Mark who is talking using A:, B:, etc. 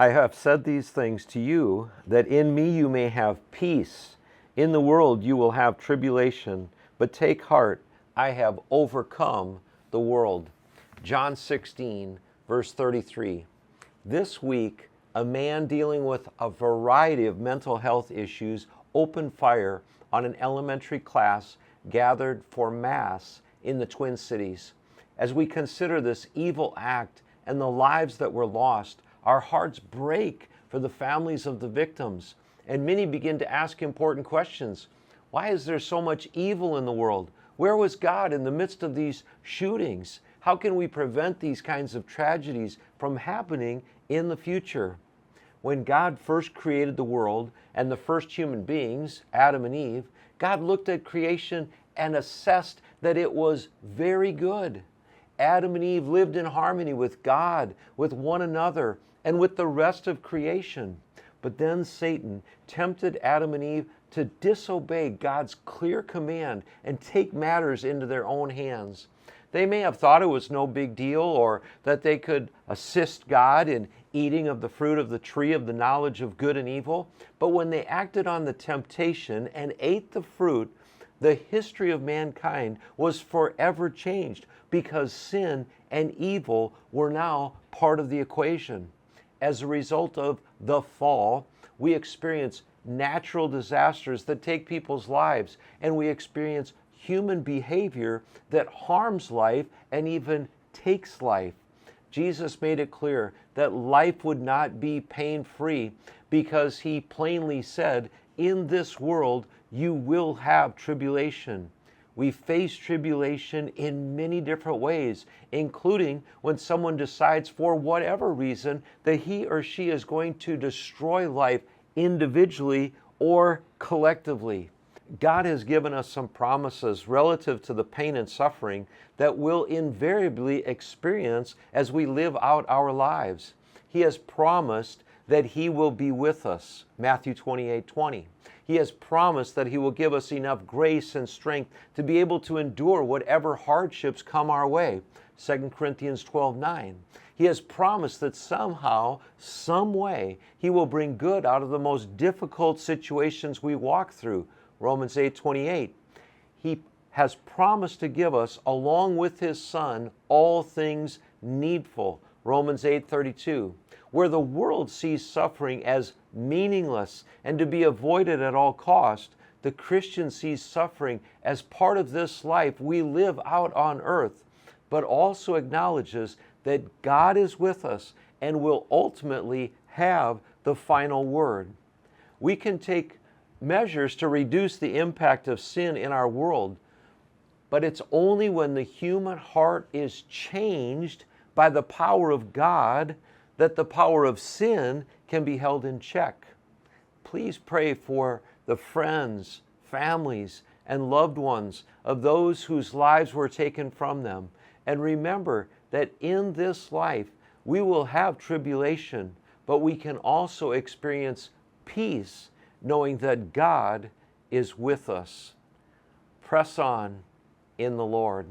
A: I have said these things to you, that in me you may have peace. In the world you will have tribulation, but take heart, I have overcome the world. John 16, verse 33. This week, a man dealing with a variety of mental health issues opened fire on an elementary class gathered for Mass in the Twin Cities. As we consider this evil act and the lives that were lost, our hearts break for the families of the victims, and many begin to ask important questions. Why is there so much evil in the world? Where was God in the midst of these shootings? How can we prevent these kinds of tragedies from happening in the future? When God first created the world and the first human beings, Adam and Eve, God looked at creation and assessed that it was very good. Adam and Eve lived in harmony with God, with one another, and with the rest of creation. But then Satan tempted Adam and Eve to disobey God's clear command and take matters into their own hands. They may have thought it was no big deal, or that they could assist God in eating of the fruit of the tree of the knowledge of good and evil. But when they acted on the temptation and ate the fruit, the history of mankind was forever changed, because sin and evil were now part of the equation. As a result of the fall, we experience natural disasters that take people's lives, and we experience human behavior that harms life and even takes life. Jesus made it clear that life would not be pain-free, because he plainly said, in this world you will have tribulation. We face tribulation in many different ways, including when someone decides for whatever reason that he or she is going to destroy life individually or collectively. God has given us some promises relative to the pain and suffering that we'll invariably experience as we live out our lives. He has promised that he will be with us, Matthew 28:20. He has promised that he will give us enough grace and strength to be able to endure whatever hardships come our way, 2 Corinthians 12:9. He has promised that somehow, some way, he will bring good out of the most difficult situations we walk through, Romans 8:28. He has promised to give us, along with his Son, all things needful, Romans 8:32. Where the world sees suffering as meaningless and to be avoided at all cost, the Christian sees suffering as part of this life we live out on earth, but also acknowledges that God is with us and will ultimately have the final word. We can take measures to reduce the impact of sin in our world, but it's only when the human heart is changed by the power of God that the power of sin can be held in check. Please pray for the friends, families, and loved ones of those whose lives were taken from them. And remember that in this life we will have tribulation, but we can also experience peace, knowing that God is with us. Press on in the Lord.